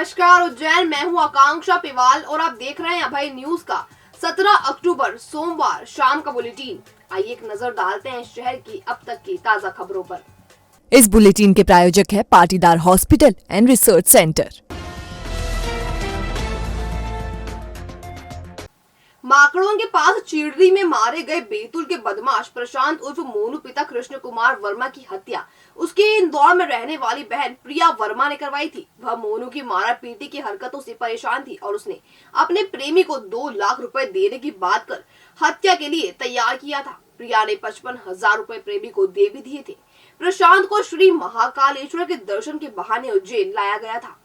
नमस्कार उज्जैन, मैं हूं आकांक्षा पिवाल और आप देख रहे हैं अभय न्यूज का 17 अक्टूबर सोमवार शाम का बुलेटिन। आइए एक नजर डालते हैं शहर की अब तक की ताजा खबरों पर। इस बुलेटिन के प्रायोजक है Patidar hospital and research centre. माकड़ों के पास चीड़री में मारे गए बैतूल के बदमाश प्रशांत उर्फ मोनू पिता कृष्ण कुमार वर्मा की हत्या उसके इंदौर में रहने वाली बहन प्रिया वर्मा ने करवाई थी। वह मोनू की मारा पीटी की हरकतों से परेशान थी और उसने अपने प्रेमी को 2 लाख रुपए देने की बात कर हत्या के लिए तैयार किया था। प्रिया ने 55,000 रुपए प्रेमी को दे भी दिए थे। प्रशांत को श्री महाकालेश्वर के दर्शन के बहाने उज्जैन लाया गया था।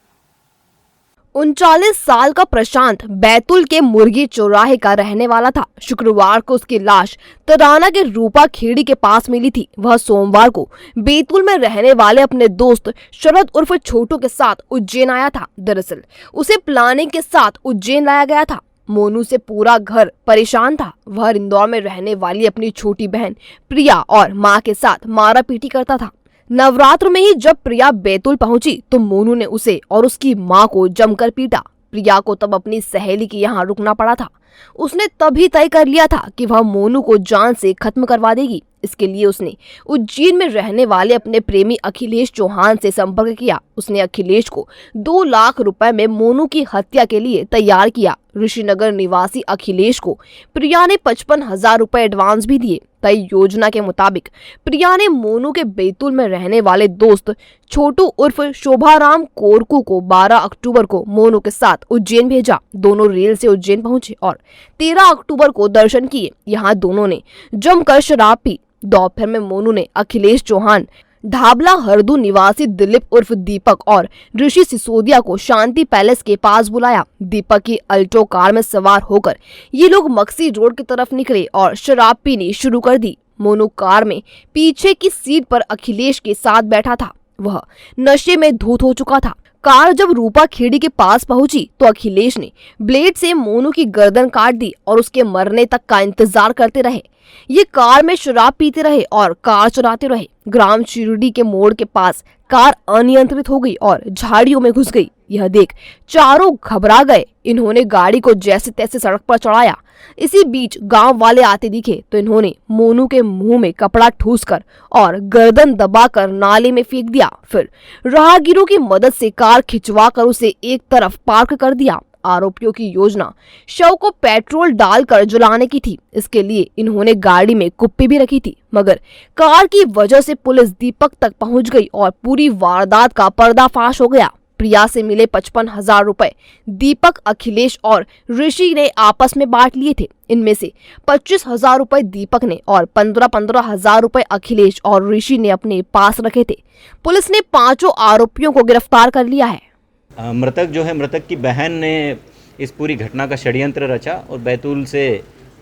39 साल का प्रशांत बैतूल के मुर्गी चौराहे का रहने वाला था। शुक्रवार को उसकी लाश तराना के रूपा खेड़ी के पास मिली थी। वह सोमवार को बैतूल में रहने वाले अपने दोस्त शरद उर्फ छोटू के साथ उज्जैन आया था। दरअसल उसे प्लानिंग के साथ उज्जैन लाया गया था। मोनू से पूरा घर परेशान था। वह इंदौर में रहने वाली अपनी छोटी बहन प्रिया और मां के साथ मारा पीटी करता था। नवरात्र में ही जब प्रिया बैतूल पहुंची तो मोनू ने उसे और उसकी मां को जमकर पीटा। प्रिया को तब अपनी सहेली के यहाँ रुकना पड़ा था। उसने तभी तय कर लिया था कि वह मोनू को जान से खत्म करवा देगी। इसके लिए उसने उज्जैन में रहने वाले अपने प्रेमी अखिलेश चौहान से संपर्क किया। उसने अखिलेश को 2 लाख रुपए में मोनू की हत्या के लिए तैयार किया। ऋषिनगर निवासी अखिलेश को प्रिया ने 55,000 रुपए एडवांस भी दिए। तय योजना के मुताबिक प्रिया ने मोनू के बैतूल में रहने वाले दोस्त छोटू उर्फ शोभाराम कोरकू को 12 अक्टूबर को मोनू के साथ उज्जैन भेजा। दोनों रेल से उज्जैन पहुंचे और 13 अक्टूबर को दर्शन किए। यहाँ दोनों ने जमकर शराब पी। दोपहर में मोनू ने अखिलेश चौहान, ढाबला हरदू निवासी दिलीप उर्फ दीपक और ऋषि सिसोदिया को शांति पैलेस के पास बुलाया। दीपक की अल्टो कार में सवार होकर ये लोग मक्सी रोड की तरफ निकले और शराब पीनी शुरू कर दी। मोनू कार में पीछे की सीट पर अखिलेश के साथ बैठा था। वह नशे में धुत हो चुका था। कार जब रूपा खेड़ी के पास पहुंची तो अखिलेश ने ब्लेड से मोनू की गर्दन काट दी और उसके मरने तक का इंतजार करते रहे। ये कार में शराब पीते रहे और कार चलाते रहे। ग्राम चिरडी के मोड़ के पास कार अनियंत्रित हो गई और झाड़ियों में घुस गई। यह देख चारों घबरा गए। इन्होंने गाड़ी को जैसे तैसे सड़क पर चढ़ाया। इसी बीच गांव वाले आते दिखे तो इन्होंने मोनू के मुंह में कपड़ा ठूसकर और गर्दन दबाकर नाले में फेंक दिया। फिर राहगीरों की मदद से कार खिंचवाकर उसे एक तरफ पार्क कर दिया। आरोपियों की योजना शव को पेट्रोल डालकर जलाने की थी। इसके लिए इन्होंने गाड़ी में कुप्पी भी रखी थी, मगर कार की वजह से पुलिस दीपक तक पहुंच गई और पूरी वारदात का पर्दाफाश हो गया। प्रिया से मिले 55,000 रुपए दीपक, अखिलेश और ऋषि ने आपस में बांट लिए थे। इनमें से 25,000 रुपए दीपक ने और 15,000 रुपए अखिलेश और ऋषि ने अपने पास रखे थे। पुलिस ने 5 आरोपियों को गिरफ्तार कर लिया है। मृतक की बहन ने इस पूरी घटना का षड्यंत्र रचा और बैतूल से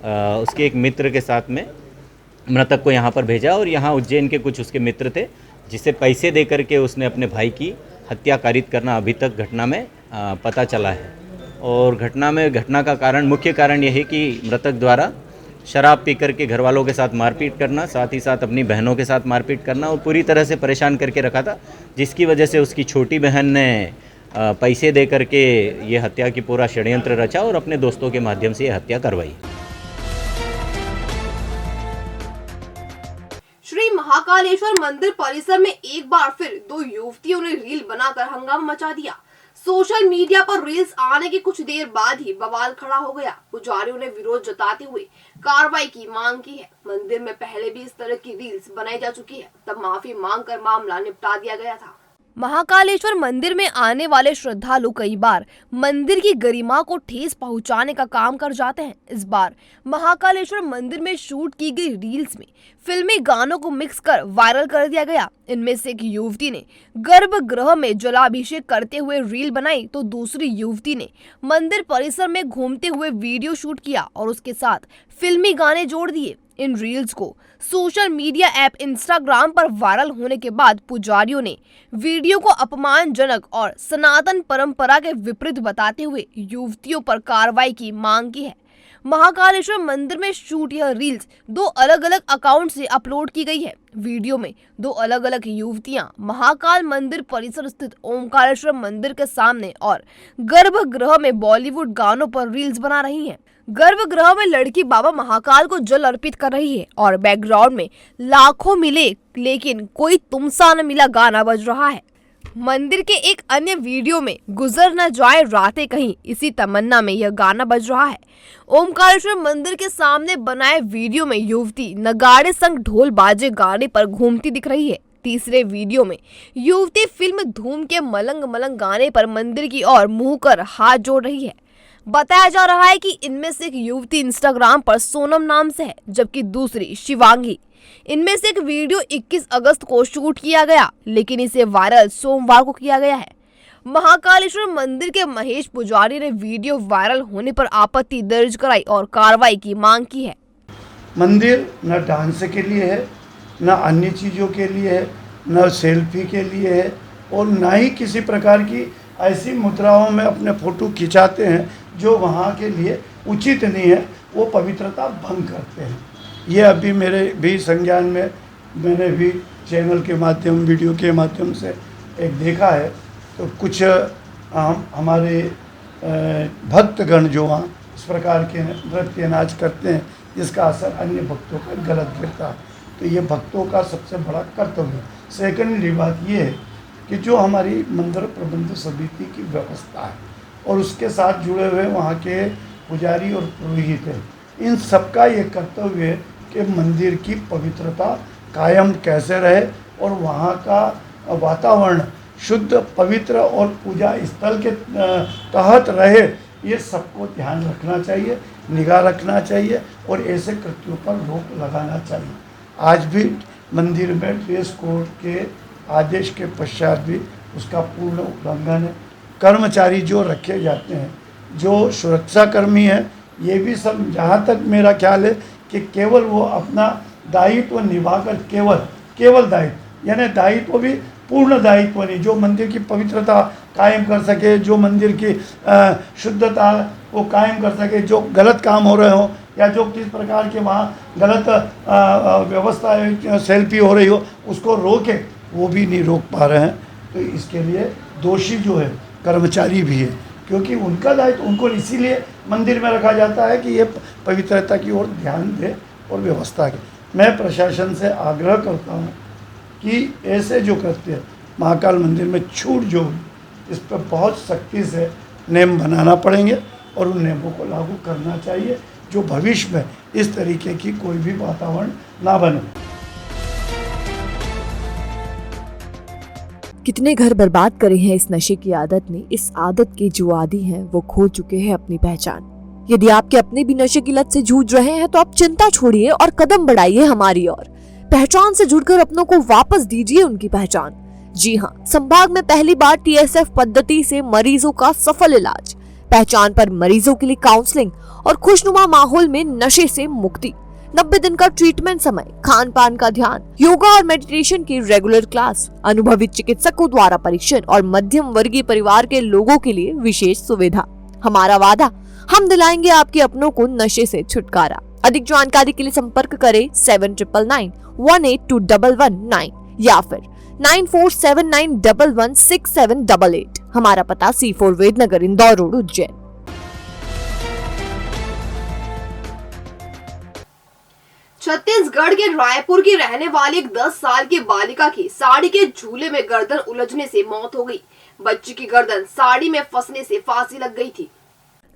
उसके एक मित्र के साथ में मृतक को यहाँ पर भेजा और यहाँ उज्जैन के कुछ उसके मित्र थे, जिसे पैसे दे करके उसने अपने भाई की हत्या कारित करना अभी तक घटना में पता चला है। और घटना का मुख्य कारण यह है कि मृतक द्वारा शराब पी करके घर वालों के साथ मारपीट करना, साथ ही साथ अपनी बहनों के साथ मारपीट करना और पूरी तरह से परेशान करके रखा था, जिसकी वजह से उसकी छोटी बहन ने पैसे दे करके ये हत्या की पूरा षड्यंत्र रचा और अपने दोस्तों के माध्यम से ये हत्या करवाई। श्री महाकालेश्वर मंदिर परिसर में एक बार फिर 2 युवतियों ने रील बनाकर हंगामा मचा दिया। सोशल मीडिया पर रील्स आने के कुछ देर बाद ही बवाल खड़ा हो गया। पुजारियों ने विरोध जताते हुए कार्रवाई की मांग की है। मंदिर में पहले भी इस तरह की रील्स बनाई जा चुकी है, तब माफी मांगकर मामला निपटा दिया गया था। महाकालेश्वर मंदिर में आने वाले श्रद्धालु कई बार मंदिर की गरिमा को ठेस पहुंचाने का काम कर जाते हैं। इस बार महाकालेश्वर मंदिर में शूट की गई रील्स में फिल्मी गानों को मिक्स कर वायरल कर दिया गया। इनमें से एक युवती ने गर्भगृह में जलाभिषेक करते हुए रील बनाई तो दूसरी युवती ने मंदिर परिसर में घूमते हुए वीडियो शूट किया और उसके साथ फिल्मी गाने जोड़ दिए। इन रील्स को सोशल मीडिया ऐप इंस्टाग्राम पर वायरल होने के बाद पुजारियों ने वीडियो को अपमानजनक और सनातन परंपरा के विपरीत बताते हुए युवतियों पर कार्रवाई की मांग की है। महाकालेश्वर मंदिर में शूट यह रील्स 2 अलग अलग अकाउंट से अपलोड की गई है। वीडियो में 2 अलग अलग युवतियां महाकाल मंदिर परिसर स्थित ओमकारेश्वर मंदिर के सामने और गर्भगृह में बॉलीवुड गानों पर रील्स बना रही हैं। गर्भगृह में लड़की बाबा महाकाल को जल अर्पित कर रही है और बैकग्राउंड में लाखों मिले लेकिन कोई तुमसा न मिला गाना बज रहा है। मंदिर के एक अन्य वीडियो में गुजर न जाए रातें कहीं, इसी तमन्ना में यह गाना बज रहा है। ओमकारेश्वर मंदिर के सामने बनाए वीडियो में युवती नगाड़े संग ढोल बाजे गाने पर घूमती दिख रही है। तीसरे वीडियो में युवती फिल्म धूम के मलंग मलंग गाने पर मंदिर की ओर मुंह कर हाथ जोड़ रही है। बताया जा रहा है कि इनमें से एक युवती इंस्टाग्राम पर सोनम नाम से है, जबकि दूसरी शिवांगी। इनमें से एक वीडियो 21 अगस्त को शूट किया गया, लेकिन इसे वायरल सोमवार को किया गया है। महाकालेश्वर मंदिर के महेश पुजारी ने वीडियो वायरल होने पर आपत्ति दर्ज कराई और कार्रवाई की मांग की है। मंदिर न डांस के लिए है, न अन्य चीज़ों के लिए है, न सेल्फी के लिए है और न ही किसी प्रकार की ऐसी मुद्राओं में अपने फ़ोटो खिंचाते हैं जो वहाँ के लिए उचित नहीं है, वो पवित्रता भंग करते हैं। ये अभी मेरे भी संज्ञान में मैंने भी चैनल के माध्यम वीडियो के माध्यम से एक देखा है। तो कुछ हमारे भक्तगण जो वहाँ इस प्रकार के नृत्य नाच करते हैं जिसका असर अन्य भक्तों पर गलत गिरता है, तो ये भक्तों का सबसे बड़ा कर्तव्य है। सेकेंडली बात ये है कि जो हमारी मंदिर प्रबंध समिति की व्यवस्था है और उसके साथ जुड़े हुए वहाँ के पुजारी और पुरोहित हैं, इन सबका ये कर्तव्य है कि मंदिर की पवित्रता कायम कैसे रहे और वहाँ का वातावरण शुद्ध पवित्र और पूजा स्थल के तहत रहे, ये सबको ध्यान रखना चाहिए, निगाह रखना चाहिए और ऐसे कृत्यों पर रोक लगाना चाहिए। आज भी मंदिर में ड्रेस कोड के आदेश के पश्चात भी उसका पूर्ण उल्लंघन है। कर्मचारी जो रखे जाते हैं, जो सुरक्षाकर्मी हैं, ये भी सब जहाँ तक मेरा ख्याल है कि केवल वो अपना दायित्व निभाकर केवल दायित्व, यानी दायित्व भी पूर्ण दायित्व नहीं, जो मंदिर की पवित्रता कायम कर सके, जो मंदिर की शुद्धता को कायम कर सके, जो गलत काम हो रहे हो या जो किस प्रकार के वहाँ गलत व्यवस्था सेल्फी हो रही हो उसको रोके, वो भी नहीं रोक पा रहे हैं। तो इसके लिए दोषी जो है कर्मचारी भी है, क्योंकि उनका दायित्व उनको इसीलिए मंदिर में रखा जाता है कि ये पवित्रता की ओर ध्यान दे और व्यवस्था के। मैं प्रशासन से आग्रह करता हूँ कि ऐसे जो करते हैं महाकाल मंदिर में छूट जो हुई, इस पर बहुत सख्ती से नियम बनाना पड़ेंगे और उन नियमों को लागू करना चाहिए, जो भविष्य में इस तरीके की कोई भी वातावरण ना बने। कितने घर बर्बाद करे हैं इस नशे की आदत ने। इस आदत के जो आदी हैं वो खो चुके हैं अपनी पहचान। यदि आपके अपने भी नशे की लत से जूझ रहे हैं तो आप चिंता छोड़िए और कदम बढ़ाइए हमारी ओर। पहचान से जुड़कर अपनों को वापस दीजिए उनकी पहचान। जी हाँ, संभाग में पहली बार TSF पद्धति से मरीजों का सफल इलाज। पहचान पर मरीजों के लिए काउंसलिंग और खुशनुमा माहौल में नशे से मुक्ति। 90 दिन का ट्रीटमेंट समय, खान पान का ध्यान, योगा और मेडिटेशन की रेगुलर क्लास, अनुभवी चिकित्सकों द्वारा परीक्षण और मध्यम वर्गीय परिवार के लोगों के लिए विशेष सुविधा। हमारा वादा, हम दिलाएंगे आपके अपनों को नशे से छुटकारा। अधिक जानकारी के लिए संपर्क करें 7999182119 या फिर 9479116788। हमारा पता C4 वेदनगर, इंदौर रोड, उज्जैन। छत्तीसगढ़ के रायपुर की रहने वाली एक 10 साल की बालिका की साड़ी के झूले में गर्दन उलझने से मौत हो गई। बच्ची की गर्दन साड़ी में फंसने से फांसी लग गई थी।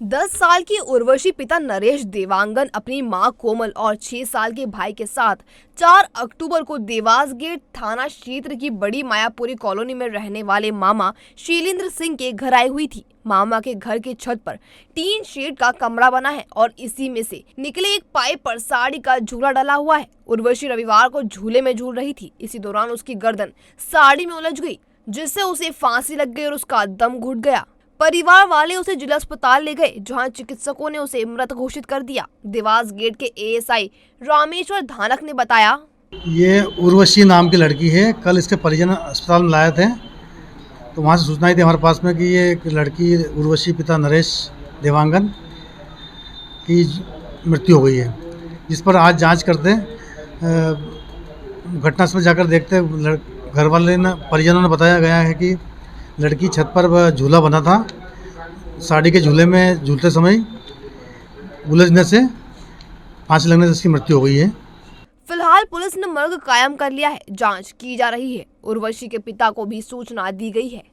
10 साल की उर्वशी पिता नरेश देवांगन अपनी मां कोमल और 6 साल के भाई के साथ 4 अक्टूबर को देवास गेट थाना क्षेत्र की बड़ी मायापुरी कॉलोनी में रहने वाले मामा शीलेंद्र सिंह के घर आई हुई थी। मामा के घर की छत पर टीन शेड का कमरा बना है और इसी में से निकले एक पाइप पर साड़ी का झूला डला हुआ है। उर्वशी रविवार को झूले में झूल रही थी। इसी दौरान उसकी गर्दन साड़ी में उलझ गई, जिससे उसे फांसी लग गई और उसका दम घुट गया। परिवार वाले उसे जिला अस्पताल ले गए, जहां चिकित्सकों ने उसे मृत घोषित कर दिया। देवास गेट के ASI रामेश्वर धानक ने बताया, ये उर्वशी नाम की लड़की है। कल इसके परिजन अस्पताल में लाए थे, तो वहाँ से सूचना आई थी हमारे पास में कि ये एक लड़की उर्वशी पिता नरेश देवांगन की मृत्यु हो गई है, जिस पर आज जांच करते घटनास्थल जाकर देखते घर वाले ने परिजनों ने बताया गया है कि लड़की छत पर वह झूला बना था, साड़ी के झूले में झूलते समय उलझने से फांसी लगने से उसकी मृत्यु हो गई है। फिलहाल पुलिस ने मर्ग कायम कर लिया है, जांच की जा रही है। उर्वशी के पिता को भी सूचना दी गई है।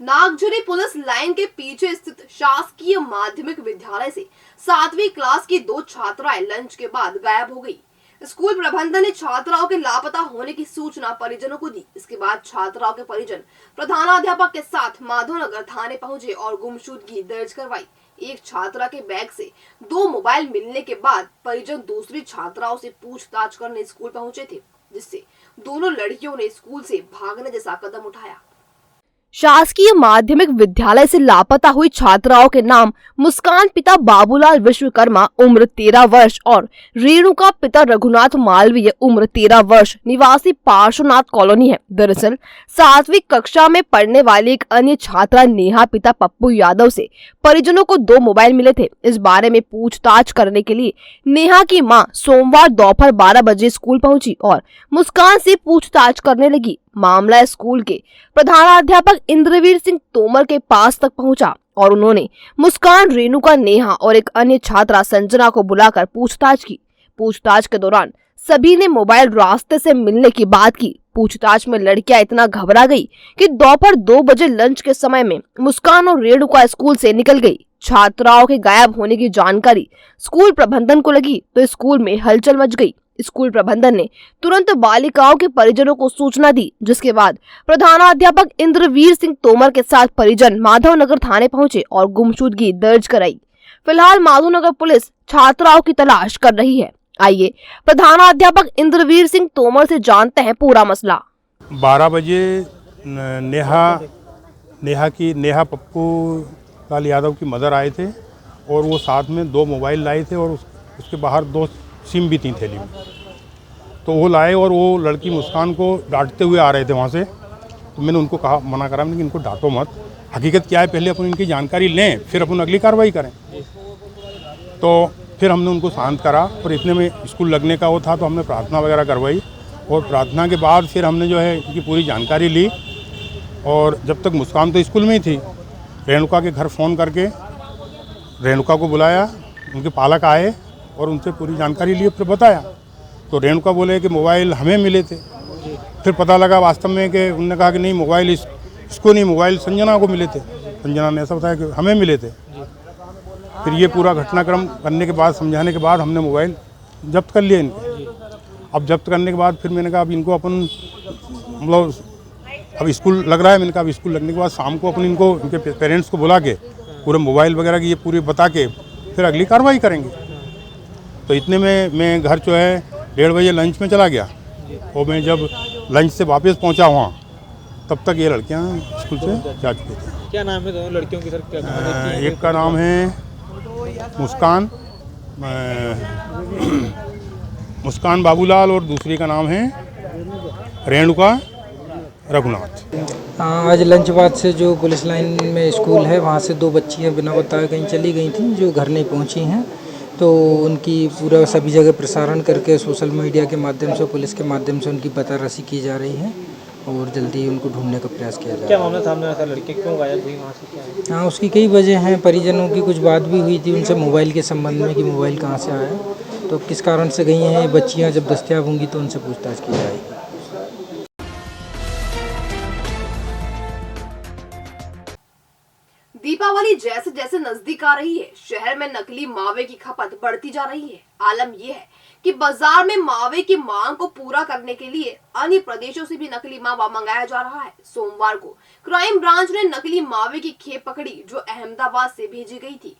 नागझरी पुलिस लाइन के पीछे स्थित शासकीय माध्यमिक विद्यालय से 7वीं क्लास की 2 छात्राएं लंच के बाद गायब हो गई। स्कूल प्रबंधन ने छात्राओं के लापता होने की सूचना परिजनों को दी। इसके बाद छात्राओं के परिजन प्रधानाध्यापक के साथ माधवनगर थाने पहुंचे और गुमशुदगी दर्ज करवाई। एक छात्रा के बैग से 2 मोबाइल मिलने के बाद परिजन दूसरी छात्राओं से पूछताछ करने स्कूल पहुंचे थे, जिससे दोनों लड़कियों ने स्कूल से भागने जैसा कदम उठाया। शासकीय माध्यमिक विद्यालय से लापता हुई छात्राओं के नाम मुस्कान पिता बाबूलाल विश्वकर्मा उम्र 13 वर्ष और रेणुका पिता रघुनाथ मालवीय उम्र 13 वर्ष निवासी पार्श्वनाथ कॉलोनी है। दरअसल 7वीं कक्षा में पढ़ने वाली एक अन्य छात्रा नेहा पिता पप्पू यादव से परिजनों को 2 मोबाइल मिले थे। इस बारे में पूछताछ करने के लिए नेहा की मां सोमवार दोपहर 12 बजे स्कूल पहुंची और मुस्कान से पूछताछ करने लगी। मामला स्कूल के प्रधानाध्यापक इंद्रवीर सिंह तोमर के पास तक पहुंचा और उन्होंने मुस्कान, रेणुका, नेहा और एक अन्य छात्रा संजना को बुलाकर पूछताछ की। पूछताछ के दौरान सभी ने मोबाइल रास्ते से मिलने की बात की। पूछताछ में लड़कियां इतना घबरा गई कि दोपहर 2 बजे लंच के समय में मुस्कान और रेणुका स्कूल से निकल गई। छात्राओं के गायब होने की जानकारी स्कूल प्रबंधन को लगी तो स्कूल में हलचल मच गई। स्कूल प्रबंधन ने तुरंत बालिकाओं के परिजनों को सूचना दी, जिसके बाद प्रधानाध्यापक इंद्रवीर सिंह तोमर के साथ परिजन माधवनगर थाने पहुंचे और गुमशुदगी दर्ज कराई। फिलहाल माधवनगर पुलिस छात्राओं की तलाश कर रही है। आइए प्रधानाध्यापक इंद्रवीर सिंह तोमर से जानते हैं पूरा मसला। 12 बजे नेहा पप्पू लाल यादव की मदर आए थे और वो साथ में 2 मोबाइल लाए थे और उसके बाहर 2 सिम भी थी थैली में। तो वो लाए और वो लड़की मुस्कान को डांटते हुए आ रहे थे वहाँ से। तो मैंने उनको कहा, मना करा मैंने कि इनको डांटो मत, हकीकत क्या है पहले अपन इनकी जानकारी लें फिर अपन अगली कार्रवाई करें। तो फिर हमने उनको शांत करा और इतने में स्कूल लगने का वो था तो हमने प्रार्थना वगैरह करवाई और प्रार्थना के बाद फिर हमने जो है इनकी पूरी जानकारी ली। और जब तक मुस्कान तो स्कूल में ही थी, रेणुका के घर फ़ोन करके रेणुका को बुलाया, उनके पालक आए और उनसे पूरी जानकारी ली, फिर बताया। तो रेणुका बोले कि मोबाइल हमें मिले थे। फिर पता लगा वास्तव में कि उन्होंने कहा कि नहीं मोबाइल इसको नहीं, मोबाइल संजना को मिले थे। संजना ने ऐसा बताया कि हमें मिले थे। फिर ये पूरा घटनाक्रम करने के बाद, समझाने के बाद हमने मोबाइल जब्त कर लिए इनके। अब जब्त करने के बाद फिर मैंने कहा अब इनको अपन मतलब अब स्कूल लग रहा है, मैंने कहा अब स्कूल लगने के बाद शाम को अपन इनको इनके पेरेंट्स को बुला के पूरे मोबाइल वगैरह की ये पूरी बता के फिर अगली कार्रवाई करेंगे। तो इतने में मैं घर जो है 1:30 बजे लंच में चला गया और मैं जब लंच से वापस पहुंचा वहाँ तब तक ये लड़कियाँ स्कूल से जा चुकी थी। क्या नाम है दोनों लड़कियों की सर? क्या एक का नाम है मुस्कान बाबूलाल और दूसरी का नाम है रेणुका रघुनाथ। आज लंच बाद से जो पुलिस लाइन में स्कूल है वहाँ से 2 बच्चियाँ बिना बताए कहीं चली गई थी जो घर नहीं पहुँची हैं। तो उनकी पूरा सभी जगह प्रसारण करके सोशल मीडिया के माध्यम से, पुलिस के माध्यम से उनकी पताराशी की जा रही है और जल्दी उनको ढूंढने का प्रयास किया जा रहा है। क्या मामला सामने आता, लड़की क्यों गायब हुई वहाँ से, क्या है? हाँ, उसकी कई वजह हैं। परिजनों की कुछ बात भी हुई थी उनसे मोबाइल के संबंध में कि मोबाइल कहाँ से आया, तो किस कारण से गई हैं बच्चियाँ, जब दस्तयाब होंगी तो उनसे पूछताछ की जाएगी। दीपावली जैसे जैसे नजदीक आ रही है, शहर में नकली मावे की खपत बढ़ती जा रही है। आलम यह है कि बाजार में मावे की मांग को पूरा करने के लिए अन्य प्रदेशों से भी नकली मावा मंगाया जा रहा है। सोमवार को क्राइम ब्रांच ने नकली मावे की खेप पकड़ी जो अहमदाबाद से भेजी गई थी।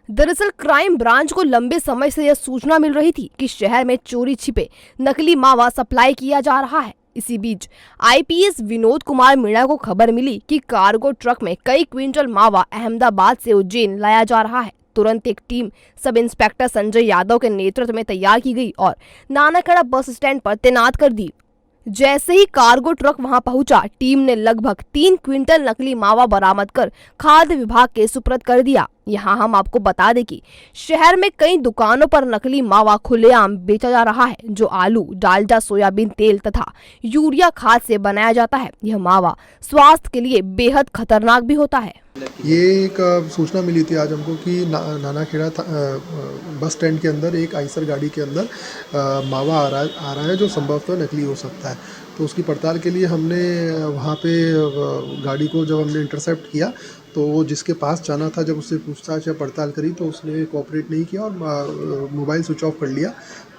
दरअसल क्राइम ब्रांच को लंबे समय से यह सूचना मिल रही थी कि शहर में चोरी छिपे नकली मावा सप्लाई किया जा रहा है। इसी बीच आईपीएस विनोद कुमार मीणा को खबर मिली कि कार्गो ट्रक में कई क्विंटल मावा अहमदाबाद से उज्जैन लाया जा रहा है। तुरंत एक team sub inspector Sanjay Yadav के नेतृत्व में तैयार की गई और नानाखेड़ा बस स्टैंड पर तैनात कर दी। जैसे ही कार्गो ट्रक वहां पहुंचा, टीम ने लगभग 3 क्विंटल नकली मावा बरामद कर खाद्य विभाग के सुपुर्द कर दिया। यहाँ हम आपको बता दें कि शहर में कई दुकानों पर नकली मावा खुलेआम बेचा जा रहा है, जो आलू, डालडा, सोयाबीन तेल तथा यूरिया खाद से बनाया जाता है। यह मावा स्वास्थ्य के लिए बेहद खतरनाक भी होता है। ये एक सूचना मिली थी आज हमको कि नानाखेड़ा बस स्टैंड के अंदर एक आइसर गाड़ी के अंदर मावा आ रहा है जो संभवतः नकली हो सकता है। तो उसकी पड़ताल के लिए हमने वहाँ पे गाड़ी को जब हमने इंटरसेप्ट किया तो वो जिसके पास जाना था, जब उससे पूछताछ या पड़ताल करी तो उसने कोऑपरेट नहीं किया और मोबाइल स्विच ऑफ कर लिया।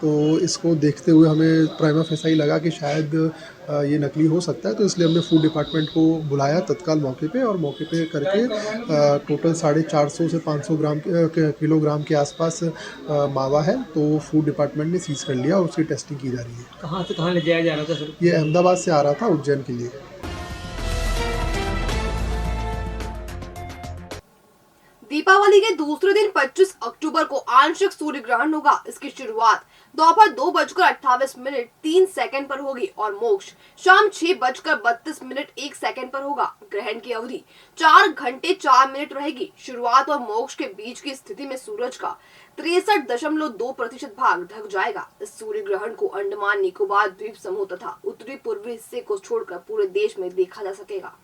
तो इसको देखते हुए हमें प्राइमा फेसाई लगा कि शायद ये नकली हो सकता है, तो इसलिए हमने फूड डिपार्टमेंट को बुलाया तत्काल मौके पे, और मौके पे करके टोटल 450 से 500 किलोग्राम के आसपास मावा है, तो फूड डिपार्टमेंट ने सीज कर लिया और उसकी टेस्टिंग की जा रही है। कहाँ से कहाँ ले जाया जा रहा था सर? ये अहमदाबाद से आ रहा था उज्जैन के लिए। दीपावली के दूसरे दिन 25 अक्टूबर को आंशिक सूर्य ग्रहण होगा। इसकी शुरुआत दोपहर 2:28 पर होगी और मोक्ष शाम 6:32 पर होगा। ग्रहण की अवधि 4 घंटे 4 मिनट रहेगी। शुरुआत और मोक्ष के बीच की स्थिति में सूरज का 63.2% भाग ढक जाएगा। इस सूर्य ग्रहण को अंडमान निकोबार द्वीप समूह तथा उत्तरी पूर्वी हिस्से को छोड़कर पूरे देश में देखा जा सकेगा।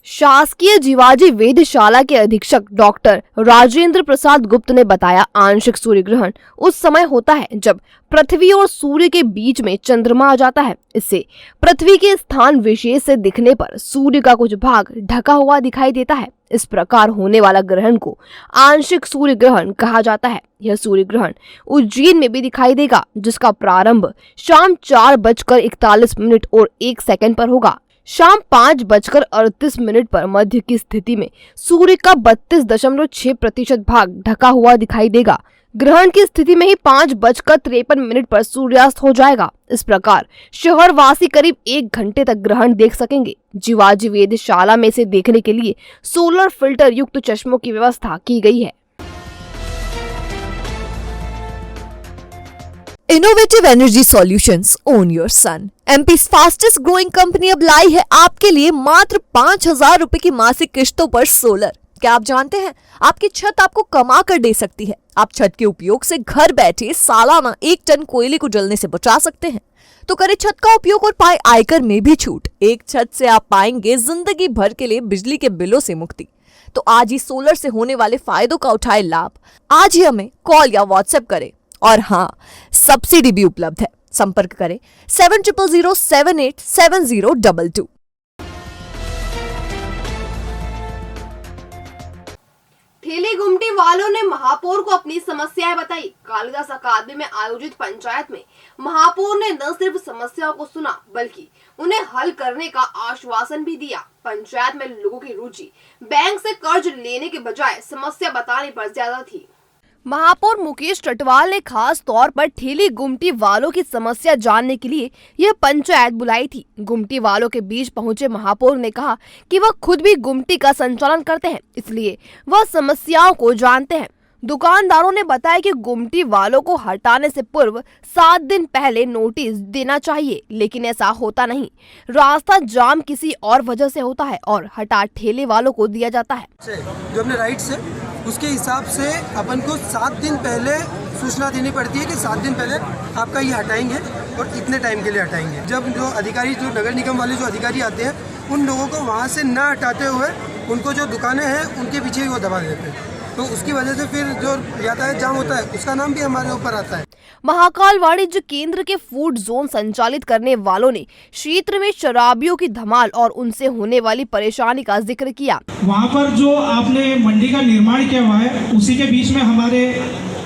शासकीय जीवाजी वेधशाला के अधीक्षक डॉक्टर राजेंद्र प्रसाद गुप्त ने बताया, आंशिक सूर्य ग्रहण उस समय होता है जब पृथ्वी और सूर्य के बीच में चंद्रमा आ जाता है। इससे पृथ्वी के स्थान विशेष से दिखने पर सूर्य का कुछ भाग ढका हुआ दिखाई देता है। इस प्रकार होने वाला ग्रहण को आंशिक सूर्य ग्रहण कहा जाता है। यह सूर्य ग्रहण उज्जैन में भी दिखाई देगा, जिसका प्रारंभ शाम 4:41 और 1 सेकंड पर होगा। शाम 5:38 पर मध्य की स्थिति में सूर्य का 32.6% भाग ढका हुआ दिखाई देगा। ग्रहण की स्थिति में ही 5:53 पर सूर्यास्त हो जाएगा। इस प्रकार शहरवासी करीब 1 घंटे तक ग्रहण देख सकेंगे। जीवाजी वेधशाला में इसे देखने के लिए सोलर फिल्टर युक्त चश्मों की व्यवस्था की गई है। Innovative energy solutions, own your sun. MP's fastest growing company अब लाई है आपके लिए मात्र 5,000 रुपए की मासिक किश्तों पर सोलर। क्या आप जानते हैं, आपकी छत आपको कमा कर दे सकती है। आप छत के उपयोग से घर बैठे सालाना 1 टन कोयले को जलने से बचा सकते हैं। तो करें छत का उपयोग और पाए आयकर में भी छूट। एक छत से आप पाएंगे जिंदगी भर के लिए बिजली के बिलों से मुक्ति। तो आज ही सोलर से होने वाले फायदों का उठाए लाभ। आज ही हमें कॉल या व्हाट्सएप करें, और हाँ, सब्सिडी भी उपलब्ध है। संपर्क करें 7000787022। ठेले गुमटी वालों ने महापौर को अपनी समस्याएं बताई। कालिदास अकादमी में आयोजित पंचायत में महापौर ने न सिर्फ समस्याओं को सुना, बल्कि उन्हें हल करने का आश्वासन भी दिया। पंचायत में लोगों की रुचि बैंक से कर्ज लेने के बजाय समस्या बताने पर ज्यादा थी। महापौर मुकेश टटवाल ने खास तौर पर ठेली गुमटी वालों की समस्या जानने के लिए यह पंचायत बुलाई थी। गुमटी वालों के बीच पहुंचे महापौर ने कहा कि वह खुद भी गुमटी का संचालन करते हैं, इसलिए वह समस्याओं को जानते हैं। दुकानदारों ने बताया कि गुमटी वालों को हटाने से पूर्व 7 दिन पहले नोटिस देना चाहिए, लेकिन ऐसा होता नहीं। रास्ता जाम किसी और वजह से होता है और हटा ठेले वालों को दिया जाता है। जो अपने राइट्स है उसके हिसाब से अपन को 7 दिन पहले सूचना देनी पड़ती है कि 7 दिन पहले आपका ये हटाएंगे और इतने टाइम के लिए हटाएंगे। जब जो अधिकारी, जो नगर निगम वाले जो अधिकारी आते हैं, उन लोगों को वहाँ से ना हटाते हुए उनको जो दुकानें हैं उनके पीछे ही वो दबा देते हैं, तो उसकी वजह से फिर जो यातायात जाम होता है उसका नाम भी हमारे ऊपर आता है। महाकाल वाणिज्य केंद्र के फूड जोन संचालित करने वालों ने क्षेत्र में शराबियों की धमाल और उनसे होने वाली परेशानी का जिक्र किया। वहाँ पर जो आपने मंडी का निर्माण किया हुआ है, उसी के बीच में हमारे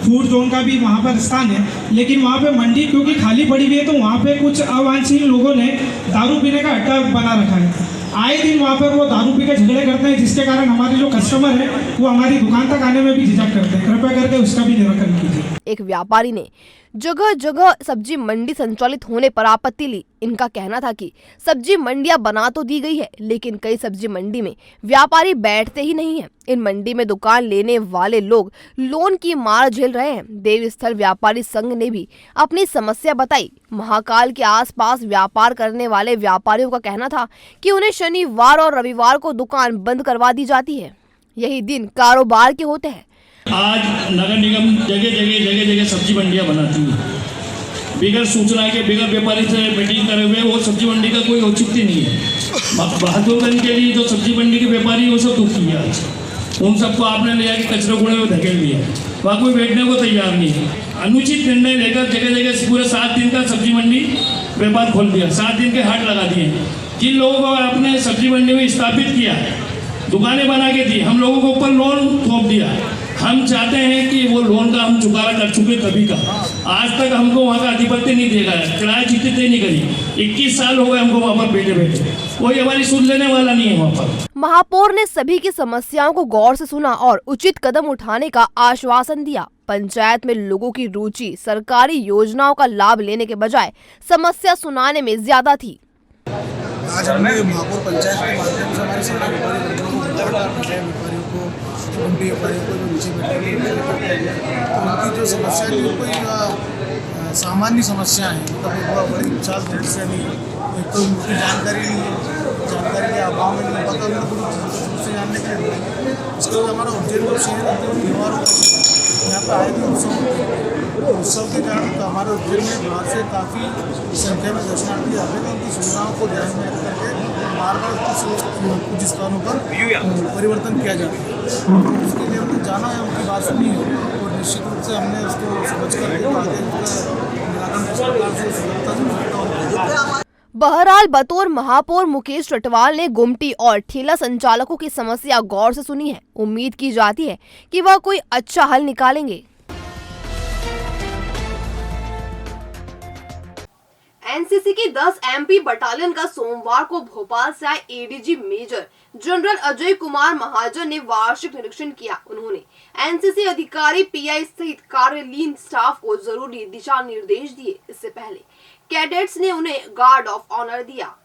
फूड जोन का भी वहाँ पर स्थान है, लेकिन वहाँ पे मंडी क्योंकि खाली पड़ी हुई है, तो वहाँ पे कुछ अवांछनीय लोगों ने दारू पीने का अड्डा बना रखा है। आए दिन वहाँ पर वो दारू पी के झगड़े करते हैं, जिसके कारण हमारे जो कस्टमर है वो हमारी दुकान तक आने में भी झिझक करते हैं। कृपया करके उसका भी निराकरण कीजिए। एक व्यापारी ने जगह जगह सब्जी मंडी संचालित होने पर आपत्ति ली। इनका कहना था कि सब्जी मंडियां बना तो दी गई है, लेकिन कई सब्जी मंडी में व्यापारी बैठते ही नहीं हैं। इन मंडी में दुकान लेने वाले लोग लोन की मार झेल रहे हैं। देवस्थल व्यापारी संघ ने भी अपनी समस्या बताई। महाकाल के आसपास व्यापार करने वाले व्यापारियों का कहना था कि उन्हें शनिवार और रविवार को दुकान बंद करवा दी जाती है। यही दिन कारोबार के होते हैं। आज नगर निगम जगह जगह सब्जी मंडियां बनाती है, बिगड़ सूचना के बिगड़ व्यापारी से मीटिंग करे हुए। वो सब्जी मंडी का कोई औचित्य नहीं है। बहादुरगंज के लिए जो सब्जी मंडी के व्यापारी वो सब दुखी है। आज उन सबको आपने ले जाके कचरे कूड़े में धकेल दिया, वहाँ कोई बैठने को तैयार नहीं है। अनुचित निर्णय लेकर जगह जगह पूरे 7 दिन का सब्जी मंडी व्यापार खोल दिया, 7 दिन के हाट लगा दिए। जिन लोगों को आपने सब्जी मंडी में स्थापित किया, दुकानें बना के दी, हम लोगों को ऊपर लोन थोप दिया। हम चाहते हैं कि वो लोन का हम चुकारा कर चुके कभी का। आज तक हमको वहाँ का अधिपत्य नहीं देगा है, किराया चिट्ठी तय नहीं करी। 21 साल हो गए हमको वहाँ पर बैठे बैठे, कोई हमारी सुन लेने वाला नहीं है वहाँ पर। महापौर ने सभी की समस्याओं को गौर से सुना और उचित कदम उठाने का आश्वासन दिया। पंचायत में लोगों की रुचि सरकारी योजनाओं का लाभ लेने के बजाय समस्या सुनाने में ज्यादा थी। आज हमने महापौर पंचायत के माध्यम से हमारे सारे व्यापारियों को मंडी व्यापारियों को जो नीचे बैठे तो उनकी जो समस्या है वो कोई सामान्य समस्या है, मतलब बड़ी विशाल दृढ़ से नहीं। एक तो उनकी जानकारी नहीं है, जानकारी के अभाव में नहीं पता उनको से जानने के लिए। उसके बाद हमारा उज्जैन का शहर त्योहारों यहाँ पर आए थे उत्सव के कारण तो हमारे उज्जैन में बाहर से काफ़ी संख्या में दर्शनार्थी आते हैं। उनकी सुविधाओं को ध्यान में रख करके बार बार कुछ स्थानों पर परिवर्तन किया जाता है। उसके लिए हमने जाना है, उनकी बात सुनी है और निश्चित रूप से हमने उसको समझ करके आगे निराकरण सरकार से सुविधा। बहरहाल बतौर महापौर मुकेश रटवाल ने गुमटी और ठेला संचालकों की समस्या गौर से सुनी है। उम्मीद की जाती है कि वह कोई अच्छा हल निकालेंगे। एनसीसी की 10 एमपी बटालियन का सोमवार को भोपाल से आए ADG major general Ajay Kumar Mahajan ने वार्षिक निरीक्षण किया। उन्होंने एनसीसी अधिकारी, पीआई सहित कार्यलीन स्टाफ को जरूरी दिशा निर्देश दिए। इससे पहले कैडेट्स ने उन्हें गार्ड ऑफ ऑनर दिया।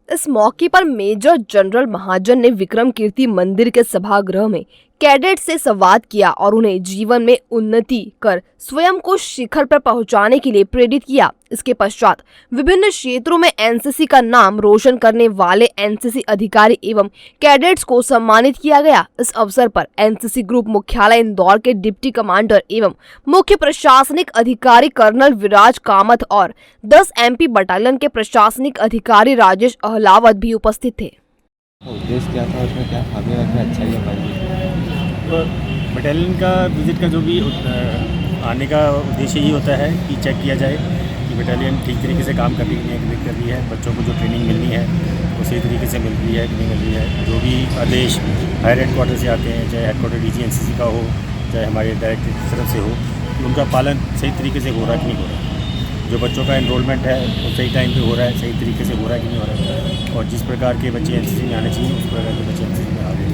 इस मौके पर मेजर जनरल महाजन ने विक्रम कीर्ति मंदिर के सभागृह में कैडेट से संवाद किया और उन्हें जीवन में उन्नति कर स्वयं को शिखर पर पहुंचाने के लिए प्रेरित किया। इसके पश्चात विभिन्न क्षेत्रों में एनसीसी का नाम रोशन करने वाले एनसीसी अधिकारी एवं कैडेट्स को सम्मानित किया गया। इस अवसर पर एनसीसी ग्रुप मुख्यालय इंदौर के डिप्टी कमांडर एवं मुख्य प्रशासनिक अधिकारी कर्नल विराज कामत और 10 एमपी बटालियन के प्रशासनिक अधिकारी राजेश अहलावत भी उपस्थित थे। उद्देश्य क्या था, उसमें क्या खामियां रखना अच्छा ही पाएंगे। बटालियन का विजिट का जो भी आने का उद्देश्य यही होता है कि चेक किया जाए कि बटालियन ठीक तरीके से काम कर रही है, बच्चों को जो ट्रेनिंग मिलनी है वो सही तरीके से मिल रही है कि नहीं मिल रही है। जो भी आदेश हायर हेडक्वार्टर से आते हैं, चाहे हेडक्वार्टर डीजी एनसीसी का हो, चाहे हमारे डायरेक्टर की तरफ से हो, तो उनका पालन सही तरीके से हो रहा है कि नहीं हो रहा है। जो बच्चों का एनरोलमेंट है वो सही टाइम पे हो रहा है, सही तरीके से हो रहा है कि नहीं हो रहा है, और जिस प्रकार के बच्चे एनसीसी में आने चाहिए उस प्रकार के बच्चे एनसीसी में आ गए।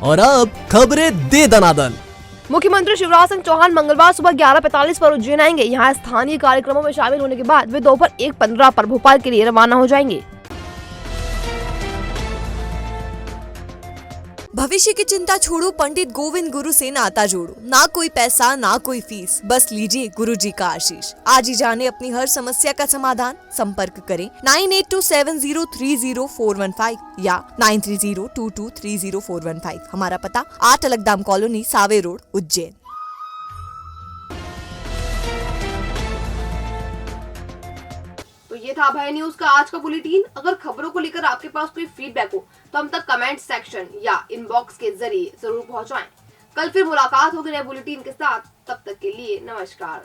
और अब खबरें दे दनादन। मुख्यमंत्री शिवराज सिंह चौहान मंगलवार सुबह 11:45 पर उज्जैन आएंगे। यहाँ स्थानीय कार्यक्रमों में शामिल होने के बाद वे दोपहर 1:15 पर भोपाल के लिए रवाना हो जाएंगे। भविष्य की चिंता छोड़ो, पंडित गोविंद गुरु से नाता जोड़ो। ना कोई पैसा ना कोई फीस, बस लीजिए गुरु जी का आशीष। आज ही जाने अपनी हर समस्या का समाधान। संपर्क करें 9827030415 या 9302230415। हमारा पता 8 अलगदाम कॉलोनी, सावे रोड, उज्जैन। तो ये था अभय न्यूज का आज का बुलेटिन। अगर खबरों को लेकर आपके पास कोई फीडबैक हो तो हम तक कमेंट सेक्शन या इनबॉक्स के जरिए जरूर पहुंचाएं। कल फिर मुलाकात होगी नए बुलेटिन के साथ। तब तक के लिए नमस्कार।